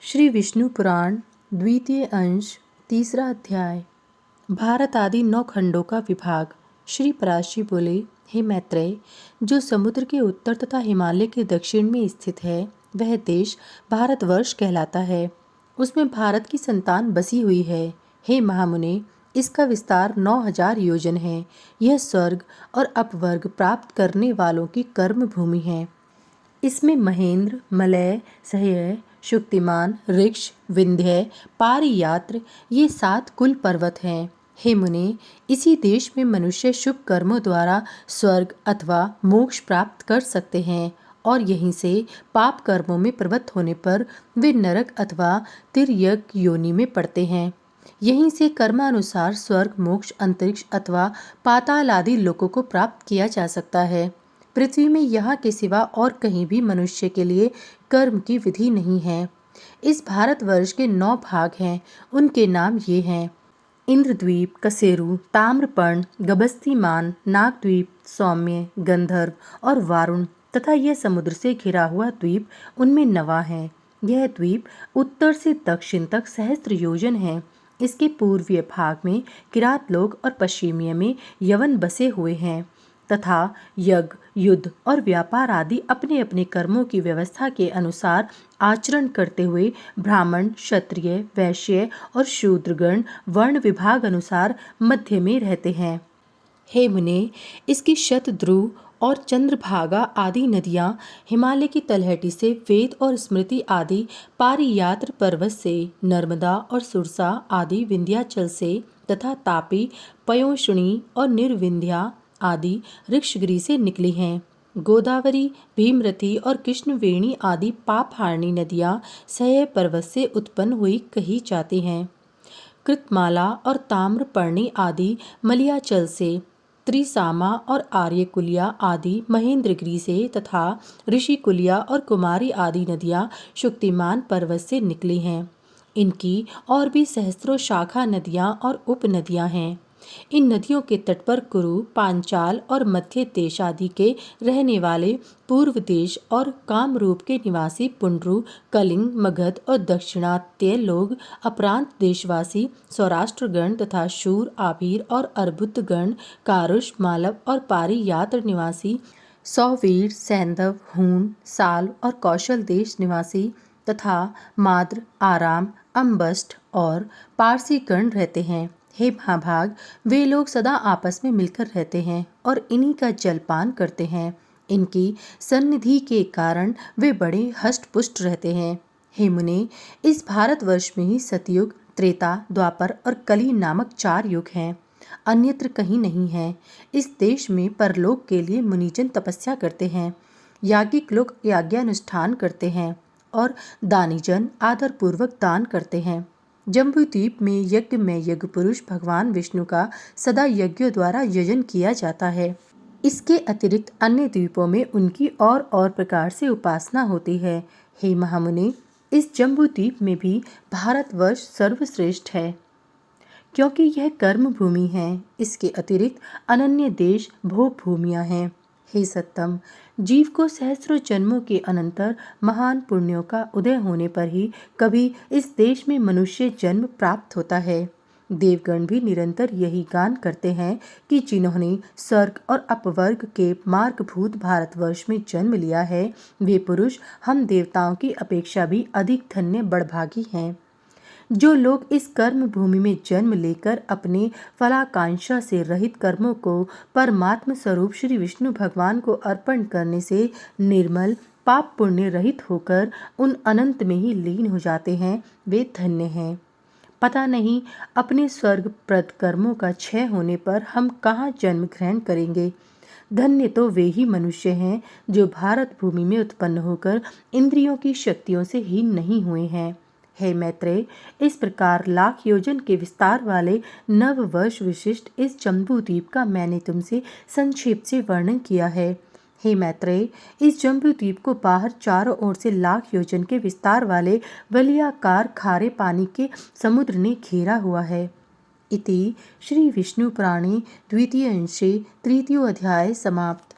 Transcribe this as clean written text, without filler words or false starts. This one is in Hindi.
श्री विष्णु पुराण द्वितीय अंश तीसरा अध्याय। भारत आदि 9 खंडों का विभाग। श्री पराशरी बोले, हे मैत्रेय, जो समुद्र के उत्तर तथा हिमालय के दक्षिण में स्थित है वह देश भारतवर्ष कहलाता है। उसमें भारत की संतान बसी हुई है। हे महामुने, इसका विस्तार 9000 योजन है। यह स्वर्ग और अपवर्ग प्राप्त करने वालों की कर्म भूमि है। इसमें महेंद्र, मलय, सह्य, शुक्तिमान, ऋक्ष, विंध्य, पारियात्र ये 7 कुल पर्वत हैं। हे मुने, इसी देश में मनुष्य शुभ कर्मों द्वारा स्वर्ग अथवा मोक्ष प्राप्त कर सकते हैं और यहीं से पाप कर्मों में प्रवृत्त होने पर वे नरक अथवा तिर्यक योनि में पड़ते हैं। यहीं से कर्मानुसार स्वर्ग, मोक्ष, अंतरिक्ष अथवा पाताल आदि लोकों को प्राप्त किया जा सकता है। पृथ्वी में यहाँ के सिवा और कहीं भी मनुष्य के लिए कर्म की विधि नहीं है। इस भारतवर्ष के 9 भाग हैं। उनके नाम ये हैं: इंद्रद्वीप, कसेरु, ताम्रपर्ण, गबस्तीमान, नागद्वीप, सौम्य, गंधर्व और वारुण तथा यह समुद्र से घिरा हुआ द्वीप उनमें 9वां है। यह द्वीप उत्तर से दक्षिण तक सहस्त्र योजन है। इसके पूर्वीय भाग में किरात लोक और पश्चिमीय में यवन बसे हुए हैं तथा यज्ञ, युद्ध और व्यापार आदि अपने अपने कर्मों की व्यवस्था के अनुसार आचरण करते हुए ब्राह्मण, क्षत्रिय, वैश्य और शूद्रगण वर्ण विभाग अनुसार मध्य में रहते हैं। हे मुने, इसकी शतद्रु और चंद्रभागा आदि नदियाँ हिमालय की तलहटी से वेद और स्मृति आदि पारियात्र पर्वत से, नर्मदा और सुरसा आदि विंध्याचल से तथा तापी, पयोष्णी और निर्विंध्या आदि ऋक्षगिरि से निकली हैं। गोदावरी, भीमरथी और कृष्णवेणी आदि पापहारिणी नदियाँ सह्य पर्वत से उत्पन्न हुई कही जाती हैं। कृतमाला और ताम्रपर्णी आदि मलयाचल से, त्रिसामा और आर्यकुलिया आदि महेंद्रगिरि से तथा ऋषिकुलिया और कुमारी आदि नदियाँ शुक्तिमान पर्वत से निकली हैं। इनकी और भी सहस्त्रों शाखा नदियाँ और उपनदियाँ हैं। इन नदियों के तट पर कुरु, पांचाल और मध्य देश आदि के रहने वाले पूर्व देश और कामरूप के निवासी पुंड्रु, कलिंग, मगध और दक्षिणात्य लोग, अपरांत देशवासी सौराष्ट्रगण तथा शूर, आभीर और अर्बुदगण, कारुष, मालव और पारियात्र निवासी सौवीर, सैंधव, हूण, साल और कौशल देश निवासी तथा माद्र, आराम, अम्बस्ट और पारसी गण रहते हैं। हे महाभाग, वे लोग सदा आपस में मिलकर रहते हैं और इन्हीं का जलपान करते हैं। इनकी सन्निधि के कारण वे बड़े हष्ट-पुष्ट रहते हैं। हे मुने, इस भारतवर्ष में ही सतयुग, त्रेता, द्वापर और कली नामक 4 युग हैं। अन्यत्र कहीं नहीं है। इस देश में परलोक के लिए मुनिजन तपस्या करते हैं। याज्ञिक लोग याज्ञानुष्ठान करते हैं और दानीजन आदरपूर्वक दान करते हैं। जम्बूद्वीप में यज्ञ में यज्ञ पुरुष भगवान विष्णु का सदा यज्ञों द्वारा यजन किया जाता है। इसके अतिरिक्त अन्य द्वीपों में उनकी और प्रकार से उपासना होती है। हे महामुने, इस जम्बूद्वीप में भी भारतवर्ष सर्वश्रेष्ठ है, क्योंकि यह कर्म भूमि है। इसके अतिरिक्त अनन्य देश भोग भूमियाँ हैं। हे सत्तम, जीव को सहस्रों जन्मों के अनंतर महान पुण्यों का उदय होने पर ही कभी इस देश में मनुष्य जन्म प्राप्त होता है। देवगण भी निरंतर यही गान करते हैं कि जिन्होंने स्वर्ग और अपवर्ग के मार्गभूत भारतवर्ष में जन्म लिया है, वे पुरुष हम देवताओं की अपेक्षा भी अधिक धन्य बड़भागी हैं। जो लोग इस कर्म भूमि में जन्म लेकर अपने फलाकांक्षा से रहित कर्मों को परमात्म स्वरूप श्री विष्णु भगवान को अर्पण करने से निर्मल पाप पुण्य रहित होकर उन अनंत में ही लीन हो जाते हैं, वे धन्य हैं। पता नहीं अपने स्वर्गप्रद कर्मों का क्षय होने पर हम कहाँ जन्म ग्रहण करेंगे। धन्य तो वे ही मनुष्य हैं जो भारत भूमि में उत्पन्न होकर इंद्रियों की शक्तियों से हीन नहीं हुए हैं। हे मैत्रेय, इस प्रकार लाख योजन के विस्तार वाले 9 वर्ष विशिष्ट इस जम्बूद्वीप का मैंने तुमसे संक्षेप से वर्णन किया है। हे मैत्रेय, इस जम्बूद्वीप को बाहर चारों ओर से लाख योजन के विस्तार वाले वलयाकार खारे पानी के समुद्र ने घेरा हुआ है। इति श्री विष्णु पुराणे द्वितीय अंशे तृतीयो अध्याय समाप्त।